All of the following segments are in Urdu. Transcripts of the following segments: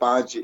5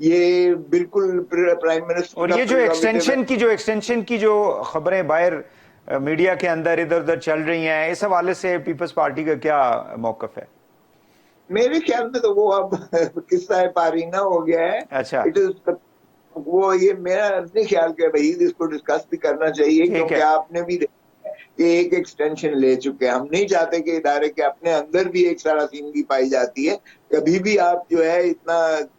یہ بالکل پرائم منسٹر اور یہ جو ایکسٹینشن کی جو خبریں باہر میڈیا کے اندر ادھر ادھر چل رہی ہیں، اس حوالے سے پیپلز پارٹی کا کیا موقف ہے؟ میرے خیال میں تو وہ اب قصہ پارینہ ہو گیا ہے. اچھا وہ یہ میرا اپنے خیال کے وحید اس کو ڈسکس بھی کرنا چاہیے، ٹھیک ہے. کیونکہ آپ نے بھی کہ ایک ایکسٹینشن لے چکے ہیں. ہم نہیں چاہتے کہ ادارے کے اپنے اندر بھی ایک سراسیمگی پائی جاتی ہے. کبھی بھی آپ جو ہے اتنا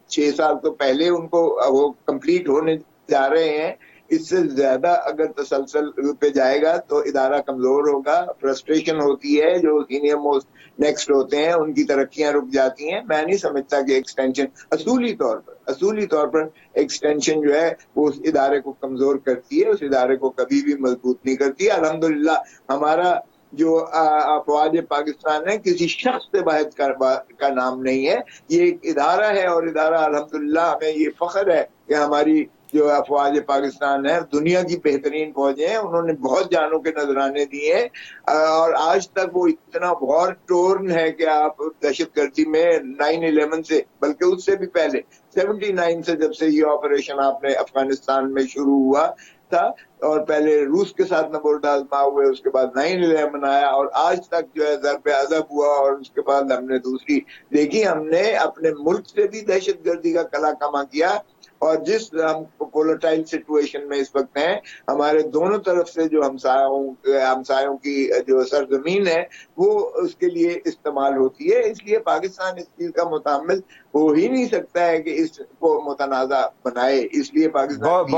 6 سال تو پہلے ان کو وہ کمپلیٹ ہونے جا رہے ہیں، اس سے زیادہ اگر تسلسل پہ جائے گا تو ادارہ کمزور ہوگا. فرسٹریشن ہوتی ہے، جو سینئر موسٹ نیکسٹ ہوتے ہیں ان کی ترقیاں رک جاتی ہیں. میں نہیں سمجھتا کہ ایکسٹینشن اصولی طور پر ایکسٹینشن جو ہے وہ اس ادارے کو کمزور کرتی ہے، اس ادارے کو کبھی بھی مضبوط نہیں کرتی. الحمدللہ ہمارا جو افواج پاکستان ہے کسی شخص سے بحث کا نام نہیں ہے، یہ ایک ادارہ ہے، اور ادارہ الحمدللہ ہمیں یہ فخر ہے کہ ہماری جو افواج پاکستان ہے دنیا کی بہترین فوجیں ہیں. انہوں نے بہت جانوں کے نذرانے دیے ہیں، اور آج تک وہ اتنا بہت ٹورن ہے کہ آپ دہشت گردی میں 9/11 سے، بلکہ اس سے بھی پہلے 79 سے جب سے یہ آپریشن آپ نے افغانستان میں شروع ہوا تھا، اور پہلے روس کے ساتھ نبرد آزما ہوئے، اس کے بعد 9/11 آیا، اور آج تک جو ہے ضرب عضب ہوا، اور اس کے بعد ہم نے دوسری دیکھی. ہم نے اپنے ملک سے بھی دہشت گردی کا کلا کما کیا، اور جس ہم پولٹائل سچویشن میں اس وقت ہیں، ہمارے دونوں طرف سے جو ہمسایوں کی جو سرزمین ہے وہ اس کے لیے استعمال ہوتی ہے. اس لیے پاکستان اس چیز کا متعمل ہو ہی نہیں سکتا ہے کہ اس کو متنازع بنائے. اس لیے پاکستان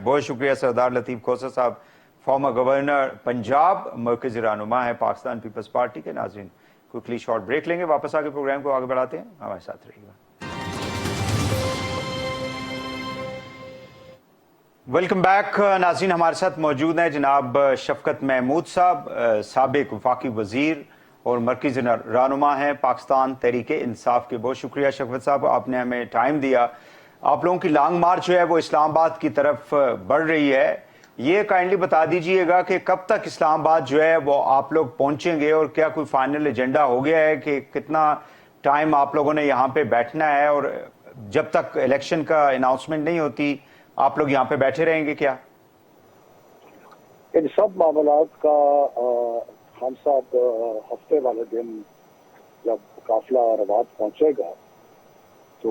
بہت شکریہ سردار لطیف کھوسہ صاحب، فارمر گورنر پنجاب، مرکزی رہنما ہے پاکستان پیپلز پارٹی کے. ناظرین کوئکلی شارٹ بریک لیں گے، واپس آ کے پروگرام کو آگے بڑھاتے ہیں، ہمارے ساتھ رہیے گا. Welcome back. ناظرین ہمارے ساتھ موجود ہیں جناب شفقت محمود صاحب، سابق وفاقی وزیر اور مرکزی رہنما ہیں پاکستان تحریک انصاف کے. بہت شکریہ شفقت صاحب، آپ نے ہمیں ٹائم دیا. آپ لوگوں کی لانگ مارچ جو ہے وہ اسلام آباد کی طرف بڑھ رہی ہے. یہ کائنڈلی بتا دیجئے گا کہ کب تک اسلام آباد جو ہے وہ آپ لوگ پہنچیں گے، اور کیا کوئی فائنل ایجنڈا ہو گیا ہے کہ کتنا ٹائم آپ لوگوں نے یہاں پہ بیٹھنا ہے، اور جب تک الیکشن کا اناؤنسمنٹ نہیں ہوتی آپ لوگ یہاں پہ بیٹھے رہیں گے کیا؟ ان سب معاملات کا خان صاحب ہفتے والے دن جب قافلہ روات پہنچے گا تو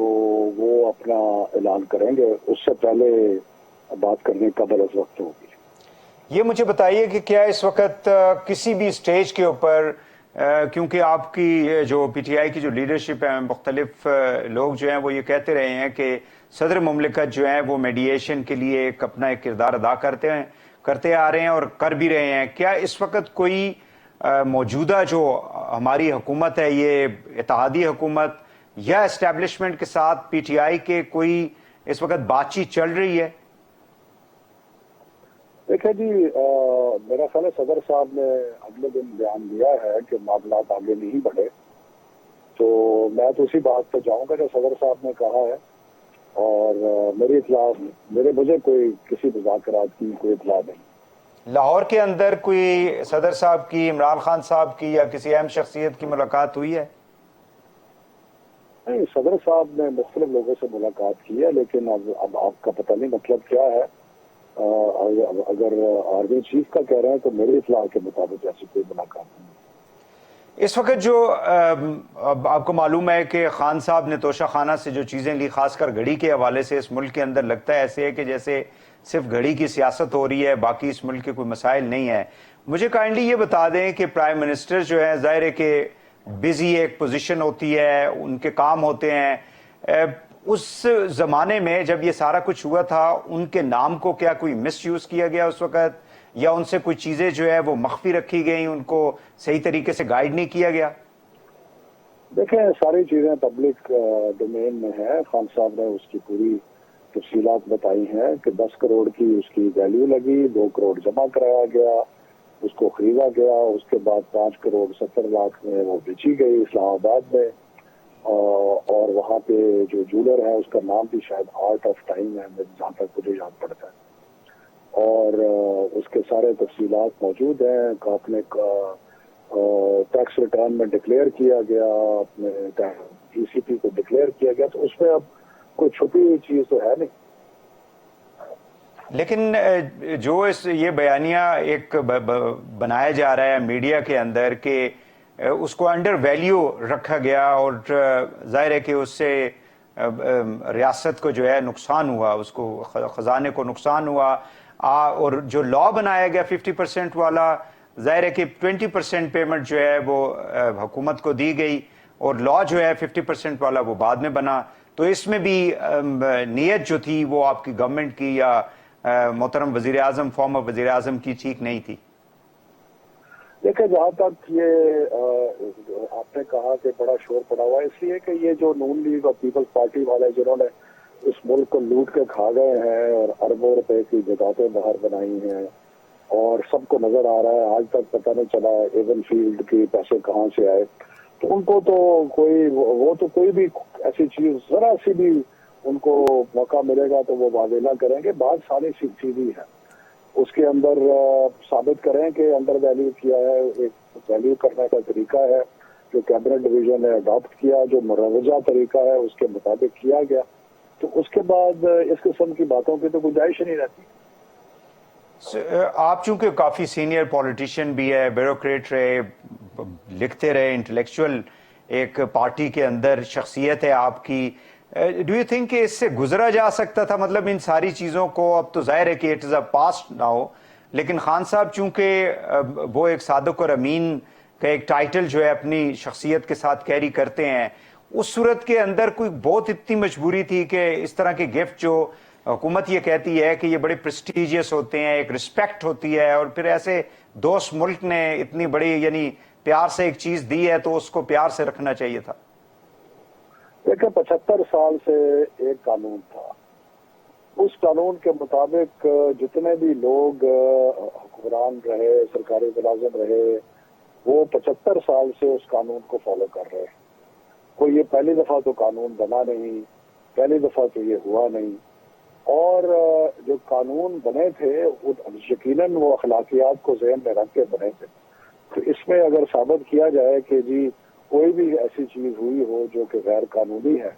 وہ اپنا اعلان کریں گے. اس سے پہلے بات کرنے کا بلز وقت ہوگی. یہ مجھے بتائیے کہ کیا اس وقت کسی بھی سٹیج کے اوپر، کیونکہ آپ کی جو پی ٹی آئی کی جو لیڈرشپ ہے، مختلف لوگ جو ہیں وہ یہ کہتے رہے ہیں کہ صدر مملکت جو ہیں وہ میڈیشن کے لیے اپنا ایک کردار ادا کرتے آ رہے ہیں اور کر بھی رہے ہیں. کیا اس وقت کوئی موجودہ جو ہماری حکومت ہے، یہ اتحادی حکومت یا اسٹیبلشمنٹ کے ساتھ پی ٹی آئی کے کوئی اس وقت بات چیت چل رہی ہے؟ دیکھیں جی، میرا خیال ہے صدر صاحب نے اگلے دن بیان دیا ہے کہ معاملات آگے نہیں بڑھے، تو میں تو اسی بات پہ جاؤں گا جو صدر صاحب نے کہا ہے. اور میری اطلاع مجھے کوئی کسی مذاکرات کی کوئی اطلاع نہیں. لاہور کے اندر کوئی صدر صاحب کی، عمران خان صاحب کی یا کسی اہم شخصیت کی ملاقات ہوئی ہے؟ نہیں، صدر صاحب نے مختلف لوگوں سے ملاقات کی ہے، لیکن اب آپ کا پتہ نہیں مطلب کیا ہے. اگر آرمی چیف کا کہہ رہے ہیں تو میری اطلاع کے مطابق ایسی کوئی ملاقات نہیں. اس وقت جو آپ کو معلوم ہے کہ خان صاحب نے توشہ خانہ سے جو چیزیں لی، خاص کر گھڑی کے حوالے سے، اس ملک کے اندر لگتا ہے ایسے ہے کہ جیسے صرف گھڑی کی سیاست ہو رہی ہے، باقی اس ملک کے کوئی مسائل نہیں ہیں. مجھے کائنڈلی یہ بتا دیں کہ پرائم منسٹر جو ہے، ظاہر ہے کہ بزی ایک پوزیشن ہوتی ہے، ان کے کام ہوتے ہیں. اس زمانے میں جب یہ سارا کچھ ہوا تھا، ان کے نام کو کیا کوئی مس یوز کیا گیا اس وقت، یا ان سے کوئی چیزیں جو ہے وہ مخفی رکھی گئیں، ان کو صحیح طریقے سے گائیڈ نہیں کیا گیا؟ دیکھیں، ساری چیزیں پبلک ڈومین میں ہیں. خان صاحب نے اس کی پوری تفصیلات بتائی ہیں کہ 10 کروڑ کی اس کی ویلیو لگی، 2 کروڑ جمع کرایا گیا، اس کو خریدا گیا، اس کے بعد 5 کروڑ 70 لاکھ میں وہ بیچی گئی اسلام آباد میں. اور وہاں پہ جو جولر ہے اس کا نام بھی شاید آرٹ آف ٹائم ہے، جہاں تک مجھے یاد پڑتا ہے. اور اس کے سارے تفصیلات موجود ہیں. آپ نے ٹیکس ریٹرن میں ڈکلیئر کیا گیا، اپنے ای سی پی کو ڈکلیئر کیا گیا. تو اس میں اب کوئی چھپی ہوئی چیز تو ہے نہیں. لیکن جو یہ بیانیہ ایک بنایا جا رہا ہے میڈیا کے اندر کہ اس کو انڈر ویلیو رکھا گیا اور ظاہر ہے کہ اس سے ریاست کو جو ہے نقصان ہوا, اس کو خزانے کو نقصان ہوا, اور جو لا بنایا گیا 50% والا, ظاہر ہے کہ 20% پیمنٹ جو ہے وہ حکومت کو دی گئی, اور لا جو ہے 50% والا وہ بعد میں بنا. تو اس میں بھی نیت جو تھی وہ آپ کی گورنمنٹ کی یا محترم وزیر اعظم, فارمر وزیر اعظم کی ٹھیک نہیں تھی. دیکھیں, جہاں تک یہ آپ نے کہا کہ بڑا شور پڑا ہوا ہے, اس لیے کہ یہ جو نون لیگ اور پیپلز پارٹی والے جنہوں نے اس ملک کو لوٹ کے کھا گئے ہیں اور اربوں روپے کی جگاتیں باہر بنائی ہیں, اور سب کو نظر آ رہا ہے, آج تک پتہ نہیں چلا ایون فیلڈ کے پیسے کہاں سے آئے, تو ان کو تو کوئی بھی ایسی چیز ذرا سی بھی ان کو موقع ملے گا تو وہ واضح نہ کریں گے. بات ساری سیدھی ہے, اس کے اندر ثابت کریں کہ انڈر ویلیو کیا ہے, ایک ویلیو کرنے کا طریقہ ہے جو کیبنٹ ڈویژن نے اڈاپٹ کیا, جو مروجہ طریقہ ہے اس کے مطابق کیا گیا, تو اس کے بعد اس قسم کی باتوں کی تو گنجائش نہیں رہتی. آپ چونکہ کافی سینئر پولیٹیشین بھی ہے, بیوروکریٹ رہے, لکھتے رہے, انٹلیکچوئل ایک پارٹی کے اندر شخصیت ہے آپ کی, ڈو یو تھنک کہ اس سے گزرا جا سکتا تھا؟ مطلب ان ساری چیزوں کو, اب تو ظاہر ہے کہ it is a past now, لیکن خان صاحب چونکہ وہ ایک صادق اور امین کا ایک ٹائٹل جو ہے اپنی شخصیت کے ساتھ کیری کرتے ہیں, اس صورت کے اندر کوئی بہت اتنی مجبوری تھی کہ اس طرح کے گفٹ جو حکومت یہ کہتی ہے کہ یہ بڑے پریسٹیجیس ہوتے ہیں, ایک رسپیکٹ ہوتی ہے, اور پھر ایسے دوست ملک نے اتنی بڑی یعنی پیار سے ایک چیز دی ہے تو اس کو پیار سے رکھنا چاہیے تھا. دیکھیں, 75 سال سے ایک قانون تھا, اس قانون کے مطابق جتنے بھی لوگ حکمران رہے, سرکاری ملازم رہے, وہ 75 سال سے اس قانون کو فالو کر رہے ہیں. کوئی یہ پہلی دفعہ تو قانون بنا نہیں, پہلی دفعہ تو یہ ہوا نہیں, اور جو قانون بنے تھے یقیناً وہ اخلاقیات کو ذہن میں رکھ کے بنے تھے. تو اس میں اگر ثابت کیا جائے کہ جی کوئی بھی ایسی چیز ہوئی ہو جو کہ غیر قانونی ہے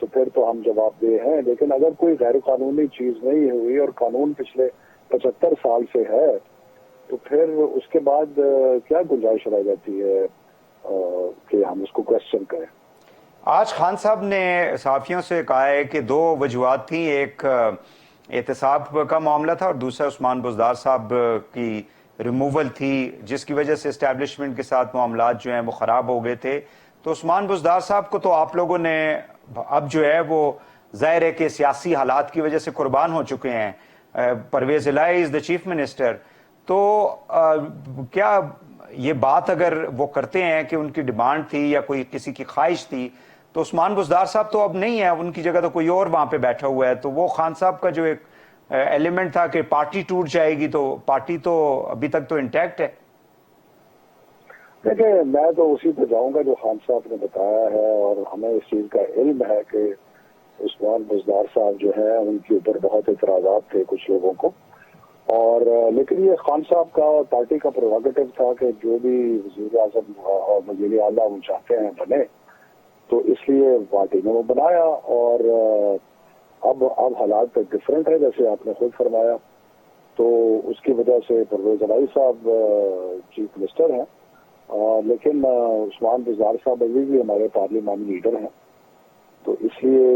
تو پھر تو ہم جواب دہ ہیں, لیکن اگر کوئی غیر قانونی چیز نہیں ہوئی اور قانون پچھلے 75 سال سے ہے تو پھر اس کے بعد کیا گنجائش رہ جاتی ہے کہ ہم اس کو کوشچن کریں. آج خان صاحب نے صحافیوں سے کہا ہے کہ دو وجوہات تھیں, ایک احتساب کا معاملہ تھا اور دوسرا عثمان بزدار صاحب کی ریموول تھی, جس کی وجہ سے اسٹیبلشمنٹ کے ساتھ معاملات جو ہیں وہ خراب ہو گئے تھے. تو عثمان بزدار صاحب کو تو آپ لوگوں نے اب جو ہے وہ ظاہر ہے کہ سیاسی حالات کی وجہ سے قربان ہو چکے ہیں. پرویز الہی از دا چیف منسٹر, تو کیا یہ بات اگر وہ کرتے ہیں کہ ان کی ڈیمانڈ تھی یا کوئی کسی کی خواہش تھی, تو عثمان بزدار صاحب تو اب نہیں ہے, ان کی جگہ تو کوئی اور وہاں پہ بیٹھا ہوا ہے, تو وہ خان صاحب کا جو ایک ایلیمنٹ تھا کہ پارٹی ٹوٹ جائے گی, تو پارٹی تو ابھی تک تو انٹیکٹ ہے. دیکھیں, میں تو اسی پہ جاؤں گا جو خان صاحب نے بتایا ہے, اور ہمیں اس چیز کا علم ہے کہ عثمان بزدار صاحب جو ہیں ان کے اوپر بہت اعتراضات تھے کچھ لوگوں کو, اور لیکن یہ خان صاحب کا اور پارٹی کا پروگیٹو تھا کہ جو بھی وزیر اعظم اور وزیر اعلیٰ وہ چاہتے ہیں بنے, تو اس لیے پارٹی نے وہ بنایا. اور اب حالات ڈفرینٹ ہے جیسے آپ نے خود فرمایا, تو اس کی وجہ سے پرویز الہی صاحب چیف منسٹر ہیں, لیکن عثمان بزدار صاحب ابھی بھی ہمارے پارلیمانی لیڈر ہیں, تو اس لیے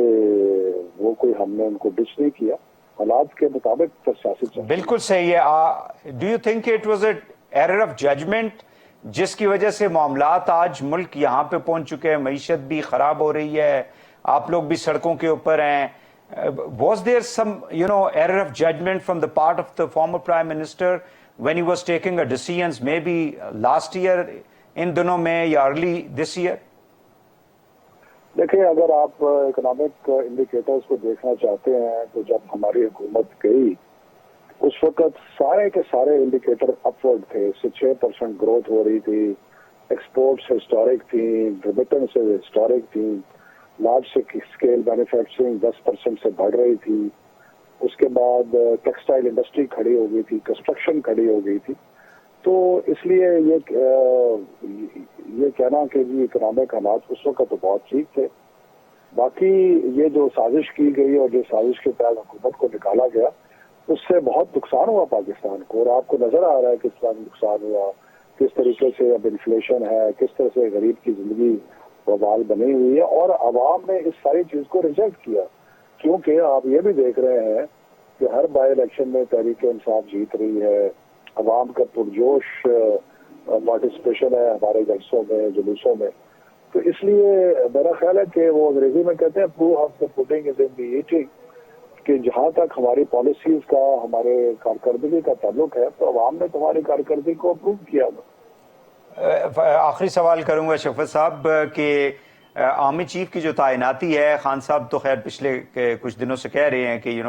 وہ کوئی ہم نے ان کو ڈچ نہیں کیا, حالات کے مطابق سیاست. بالکل صحیح ہے. Do you think it was a error of judgment جس کی وجہ سے معاملات آج ملک یہاں پہ پہنچ چکے ہیں, معیشت بھی خراب ہو رہی ہے, آپ لوگ بھی سڑکوں کے اوپر ہیں, was there some error of judgment from the part of the former prime minister when he was taking a decisions maybe last year ان دنوں میں یا ارلی دس ایئر؟ دیکھیں, اگر آپ اکنامک انڈیکیٹرز کو دیکھنا چاہتے ہیں تو جب ہماری حکومت گئی اس وقت سارے کے سارے انڈیکیٹر اپورڈ تھے. 6% گروتھ ہو رہی تھی, ایکسپورٹس ہسٹورک تھیں, ریمیٹنس ہسٹورک تھیں, لارج اسکیل مینوفیکچرنگ 10% سے بڑھ رہی تھی, اس کے بعد ٹیکسٹائل انڈسٹری کھڑی ہو گئی تھی, کنسٹرکشن کھڑی ہو گئی تھی. تو اس لیے یہ کہنا کہ جی اکنامک حالات اس وقت تو بہت ٹھیک تھے, باقی یہ جو سازش کی گئی اور جو سازش کے تحت حکومت کو نکالا گیا اس سے بہت نقصان ہوا پاکستان کو، اور آپ کو نظر آ رہا ہے کس طرح نقصان ہوا، کس طریقے سے اب انفلیشن ہے، کس طرح سے غریب کی زندگی وبال بنی ہوئی ہے، اور عوام نے اس ساری چیز کو ریجیکٹ کیا، کیونکہ آپ یہ بھی دیکھ رہے ہیں کہ ہر بائی الیکشن میں تحریک انصاف جیت رہی ہے، عوام کا پرجوش پارٹیسپیشن ہے ہمارے جلسوں میں، جلوسوں میں. تو اس لیے میرا خیال ہے کہ وہ انگریزی میں کہتے ہیں proof of the pudding is in the eating، کہ جہاں تک ہماری پالیسیز کا، ہمارے کارکردگی کا تعلق ہے تو عوام نے تمہاری کارکردگی کو اپروو کیا. آخری سوال کروں گا شفقت صاحب کہ آرمی چیف کی جو تعیناتی ہے، خان صاحب تو خیر پچھلے کچھ دنوں سے کہہ رہے ہیں کہ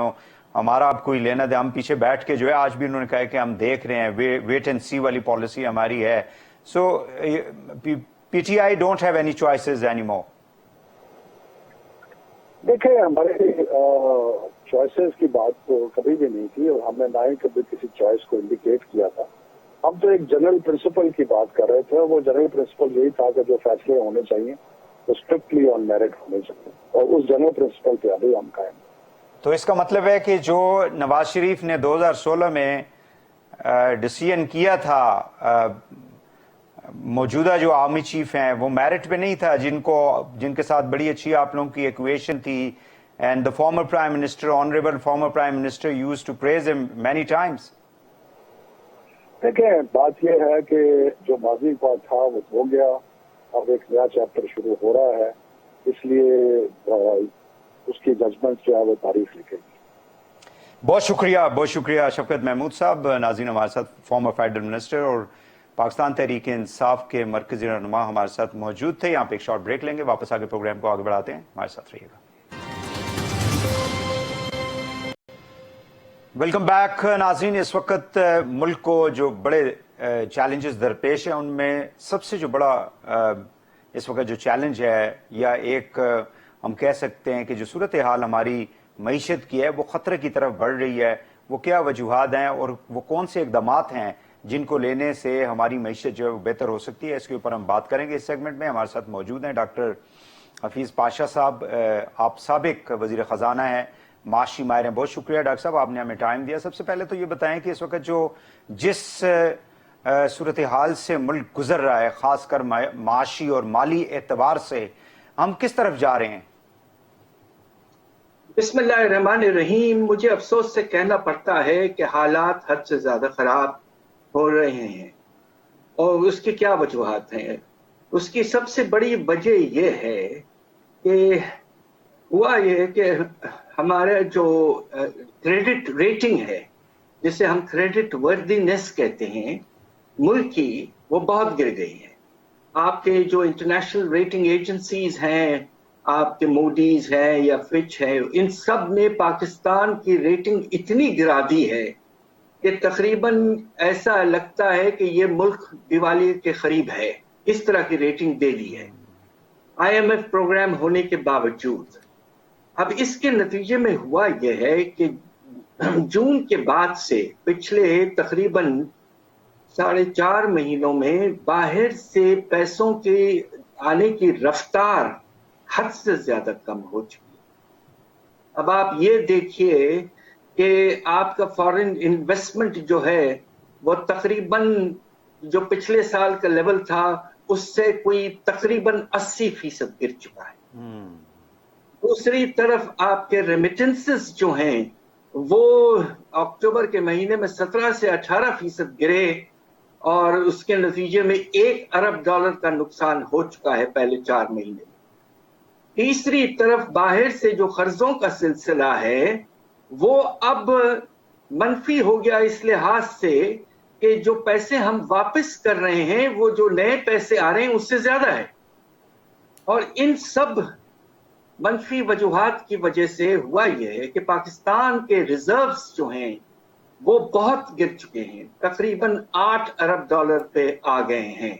ہمارا اب کوئی لینا دے، ہم پیچھے بیٹھ کے جو ہے، آج بھی انہوں نے کہا کہ ہم دیکھ رہے ہیں، ویٹ اینڈ سی والی پالیسی ہماری ہے. So P T I don't have any choices any more. دیکھیں ہمارے چوائسز کی بات تو کبھی بھی نہیں تھی، اور ہم نے نہ ہی کبھی کسی چوائس کو انڈیکیٹ کیا تھا. ہم تو ایک جنرل پرنسپل کی بات کر رہے تھے، وہ جنرل پرنسپل یہی تھا کہ جو فیصلے ہونے چاہیے وہ اسٹرکٹلی آن میرٹ ہونے چاہیے، اور اس جنرل پرنسپل پہ ابھی ہم قائم ہیں. تو اس کا مطلب ہے کہ جو نواز شریف نے 2016 میں ڈیسیژن کیا تھا، موجودہ جو آرمی چیف ہیں وہ میرٹ پہ نہیں تھا، جن کے ساتھ بڑی اچھی آپ لوگوں کی ایکویشن تھی، and the former prime minister, honourable former prime minister used to praise him many Times. دیکھیں بات یہ ہے کہ جو ماضی کا تھا وہ ہو گیا، اب ایک نیا چیپٹر شروع ہو رہا ہے، اس لیے اس کی ججمنٹ جو ہے وہ تاریخ لکھے گی. بہت شکریہ شفقت محمود صاحب. ناظرین، ہمارے ساتھ فارمر فیڈرل منسٹر اور پاکستان تحریک انصاف کے مرکزی رہنما ہمارے ساتھ موجود تھے. یہاں پہ ایک شارٹ بریک لیں گے، واپس آ کے پروگرام کو آگے بڑھاتے ہیں. ہمارے ساتھ رہیے گا. ویلکم بیک ناظرین. اس وقت ملک کو جو بڑے چیلنجز درپیش ہیں، ان میں سب سے جو بڑا اس وقت جو چیلنج ہے، یا ایک ہم کہہ سکتے ہیں کہ جو صورتحال ہماری معیشت کی ہے وہ خطرے کی طرف بڑھ رہی ہے، وہ کیا وجوہات ہیں اور وہ کون سے اقدامات ہیں جن کو لینے سے ہماری معیشت جو ہے بہتر ہو سکتی ہے. اس کے اوپر ہم بات کریں گے اس سیگمنٹ میں. ہمارے ساتھ موجود ہیں ڈاکٹر حفیظ پاشا صاحب. آپ سابق وزیر خزانہ ہیں، معاشی ماہر ہیں. بہت شکریہ ڈاکٹر صاحب، آپ نے ہمیں ٹائم دیا. سب سے پہلے تو یہ بتائیں کہ اس وقت جس صورتحال سے ملک گزر رہا ہے، خاص کر معاشی اور مالی اعتبار سے، ہم کس طرف جا رہے ہیں؟ بسم اللہ الرحمن الرحیم. مجھے افسوس سے کہنا پڑتا ہے کہ حالات حد سے زیادہ خراب ہو رہے ہیں، اور اس کی کیا وجوہات ہیں؟ اس کی سب سے بڑی وجہ یہ ہے کہ ہوا یہ کہ ہمارا جو کریڈٹ ریٹنگ ہے، جسے ہم کریڈٹ وردینس کہتے ہیں ملک کی، وہ بہت گر گئی ہے. آپ کے جو انٹرنیشنل ریٹنگ ایجنسیز ہیں، آپ کے موڈیز ہیں یا فچ ہے، ان سب نے پاکستان کی ریٹنگ اتنی گرا دی ہے کہ تقریباً ایسا لگتا ہے کہ یہ ملک دیوالی کے قریب ہے. اس طرح کی ریٹنگ دے دی ہے IMF پروگرام ہونے کے باوجود. اب اس کے نتیجے میں ہوا یہ ہے کہ جون کے بعد سے پچھلے تقریباً 4.5 مہینوں میں باہر سے پیسوں کے آنے کی رفتار حد سے زیادہ کم ہو چکی ہے. اب آپ یہ دیکھیے کہ آپ کا فارن انویسٹمنٹ جو ہے وہ تقریباً جو پچھلے سال کا لیول تھا اس سے کوئی تقریباً 80% گر چکا ہے. دوسری طرف آپ کے ریمیٹنسز جو ہیں وہ اکتوبر کے مہینے میں 17 سے 18% گرے، اور اس کے نتیجے میں $1 ارب کا نقصان ہو چکا ہے پہلے 4 مہینے میں. تیسری طرف باہر سے جو قرضوں کا سلسلہ ہے وہ اب منفی ہو گیا اس لحاظ سے کہ جو پیسے ہم واپس کر رہے ہیں وہ جو نئے پیسے آ رہے ہیں اس سے زیادہ ہے. اور ان سب منفی وجوہات کی وجہ سے ہوا یہ ہے کہ پاکستان کے ریزروز جو ہیں وہ بہت گر چکے ہیں، تقریباً $8 ارب پہ آ گئے ہیں.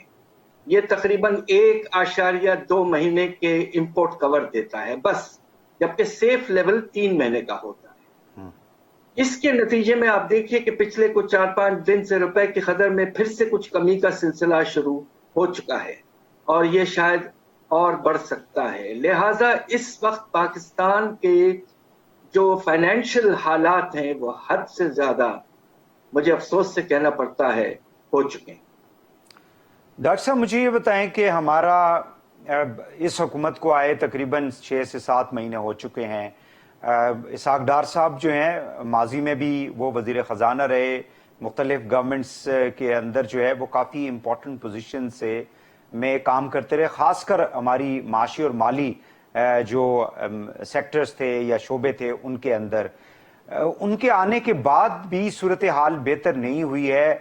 یہ تقریباً 1.2 مہینے کے امپورٹ کور دیتا ہے بس، جبکہ سیف لیول 3 مہینے کا ہوتا ہے. اس کے نتیجے میں آپ دیکھیے کہ پچھلے کچھ 4-5 دن سے روپے کی قدر میں پھر سے کچھ کمی کا سلسلہ شروع ہو چکا ہے، اور یہ شاید اور بڑھ سکتا ہے. لہذا اس وقت پاکستان کے جو فائنینشیل حالات ہیں وہ حد سے زیادہ مجھے افسوس سے کہنا پڑتا ہے ہو چکے ہیں. ڈاکٹر صاحب مجھے یہ بتائیں کہ ہمارا اس حکومت کو آئے تقریباً 6 سے 7 مہینے ہو چکے ہیں. اسحاق ڈار صاحب جو ہیں ماضی میں بھی وہ وزیر خزانہ رہے, مختلف گورنمنٹس کے اندر جو ہے وہ کافی امپورٹنٹ پوزیشن سے میں کام کرتے رہے, خاص کر ہماری معاشی اور مالی جو سیکٹرز تھے یا شعبے تھے ان کے اندر. ان کے آنے کے بعد بھی صورتحال بہتر نہیں ہوئی ہے.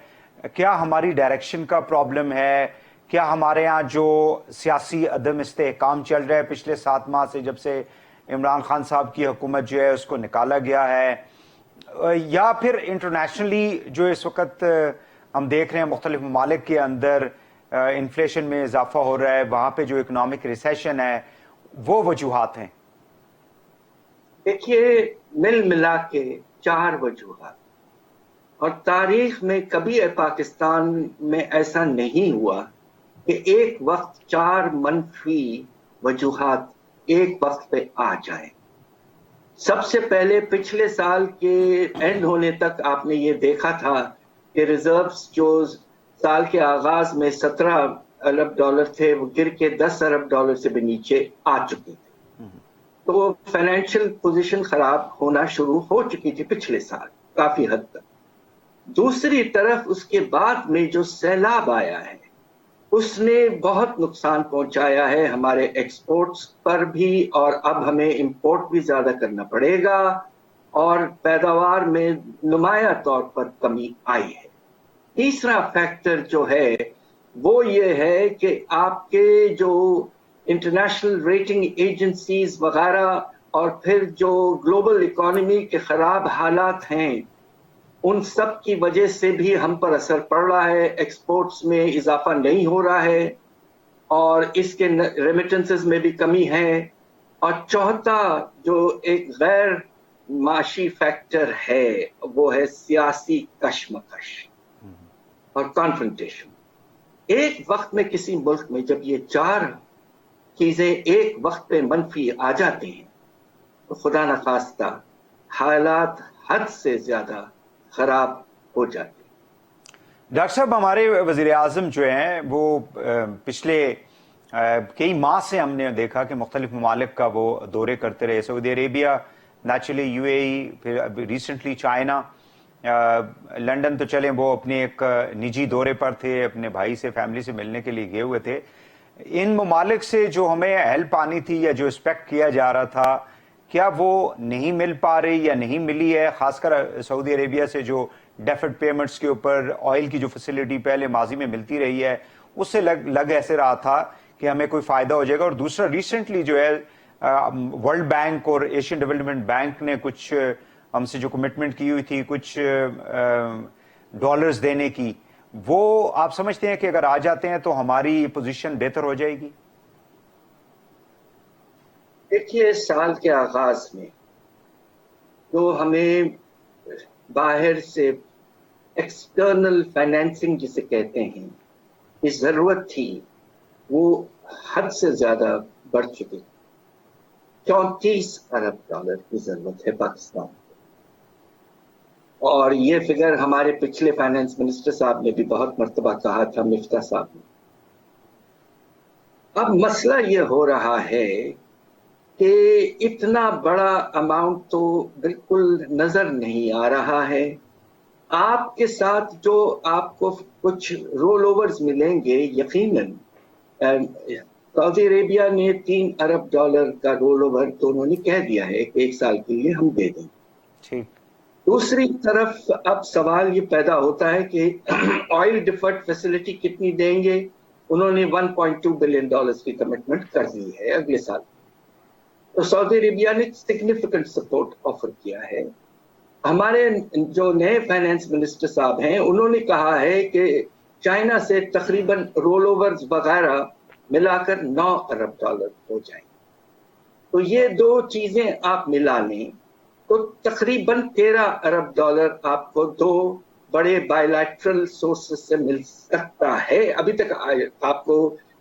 کیا ہماری ڈائریکشن کا پرابلم ہے؟ کیا ہمارے ہاں جو سیاسی عدم استحکام چل رہا ہے پچھلے 7 ماہ سے جب سے عمران خان صاحب کی حکومت جو ہے اس کو نکالا گیا ہے, یا پھر انٹرنیشنلی جو اس وقت ہم دیکھ رہے ہیں مختلف ممالک کے اندر انفلیشن میں اضافہ ہو رہا ہے, وہاں پہ جو اکنامک ریسیشن ہے وہ وجوہات ہیں؟ دیکھیے مل ملا کے 4 وجوہات, اور تاریخ میں کبھی پاکستان میں ایسا نہیں ہوا کہ ایک وقت 4 منفی وجوہات ایک وقت پہ آ جائیں. سب سے پہلے پچھلے سال کے اینڈ ہونے تک آپ نے یہ دیکھا تھا کہ ریزروز جو سال کے آغاز میں 17 ارب ڈالر تھے وہ گر کے 10 ارب ڈالر سے بھی نیچے آ چکے تھے. تو فائنینشیل پوزیشن خراب ہونا شروع ہو چکی تھی پچھلے سال کافی حد تک. دوسری طرف اس کے بعد میں جو سیلاب آیا ہے اس نے بہت نقصان پہنچایا ہے ہمارے ایکسپورٹس پر بھی, اور اب ہمیں امپورٹ بھی زیادہ کرنا پڑے گا, اور پیداوار میں نمایاں طور پر کمی آئی ہے. تیسرا فیکٹر جو ہے وہ یہ ہے کہ آپ کے جو انٹرنیشنل ریٹنگ ایجنسیز وغیرہ اور پھر جو گلوبل اکانومی کے خراب حالات ہیں ان سب کی وجہ سے بھی ہم پر اثر پڑ رہا ہے. ایکسپورٹس میں اضافہ نہیں ہو رہا ہے اور اس کے ریمیٹنسز میں بھی کمی ہے. اور چوتھا جو ایک غیر معاشی فیکٹر ہے وہ ہے سیاسی کشمکش اور کانفرنٹیشن. ایک وقت میں کسی ملک میں جب یہ 4 چیزیں ایک وقت پہ منفی آ جاتی ہیں تو خدا نخواستہ حالات حد سے زیادہ خراب ہو جاتے ہیں. ڈاکٹر صاحب ہمارے وزیر اعظم جو ہیں وہ پچھلے کئی ماہ سے ہم نے دیکھا کہ مختلف ممالک کا وہ دورے کرتے رہے, سعودی عربیہ, نیچرلی یو اے ای, پھر ریسنٹلی چائنا, لنڈن تو چلیں وہ اپنے ایک نجی دورے پر تھے, اپنے بھائی سے فیملی سے ملنے کے لیے گئے ہوئے تھے. ان ممالک سے جو ہمیں ہیلپ آنی تھی یا جو ایکسپیکٹ کیا جا رہا تھا کیا وہ نہیں مل پا رہی یا نہیں ملی ہے؟ خاص کر سعودی عربیہ سے جو ڈیفرڈ پیمنٹس کے اوپر آئل کی جو فیسلٹی پہلے ماضی میں ملتی رہی ہے اس سے لگ ایسے رہا تھا کہ ہمیں کوئی فائدہ ہو جائے گا. اور دوسرا ریسنٹلی جو ہے ورلڈ بینک اور ایشین ڈیولپمنٹ بینک نے کچھ ہم سے جو کمٹمنٹ کی ہوئی تھی کچھ ڈالرز دینے کی, وہ آپ سمجھتے ہیں کہ اگر آ جاتے ہیں تو ہماری پوزیشن بہتر ہو جائے گی؟ دیکھیے سال کے آغاز میں جو ہمیں باہر سے ایکسٹرنل فائنینسنگ جسے کہتے ہیں کی ضرورت تھی وہ حد سے زیادہ بڑھ چکی. 34 ارب ڈالر کی ضرورت ہے پاکستان کو, اور یہ فگر ہمارے پچھلے فائنانس منسٹر صاحب نے بھی بہت مرتبہ کہا تھا, مفتاح صاحب نے. اب مسئلہ یہ ہو رہا ہے کہ اتنا بڑا اماؤنٹ تو بالکل نظر نہیں آ رہا ہے. آپ کے ساتھ جو آپ کو کچھ رول اوورز ملیں گے, یقیناً سعودی عربیہ نے 3 ارب ڈالر کا رول اوور تو انہوں نے کہہ دیا ہے کہ 1 سال کے لیے ہم دے دیں. ٹھیک. دوسری طرف اب سوال یہ پیدا ہوتا ہے کہ آئل ڈیفرڈ فیسلٹی کتنی دیں گے. انہوں نے 1.2 بلین ڈالرز کی کمٹمنٹ کر دی ہے اگلے سال. تو سعودی عربیہ نے سگنیفیکنٹ سپورٹ آفر کیا ہے. ہمارے جو نئے فائنانس منسٹر صاحب ہیں انہوں نے کہا ہے کہ چائنا سے تقریباً رول اوورز وغیرہ ملا کر 9 ارب ڈالر ہو جائیں. تو یہ 2 چیزیں آپ ملا لیں تو تقریباً 13 ارب ڈالر آپ کو 2 بڑے بائیلیٹرل سورسز سے مل سکتا ہے. ابھی تک آپ کو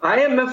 IMF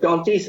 34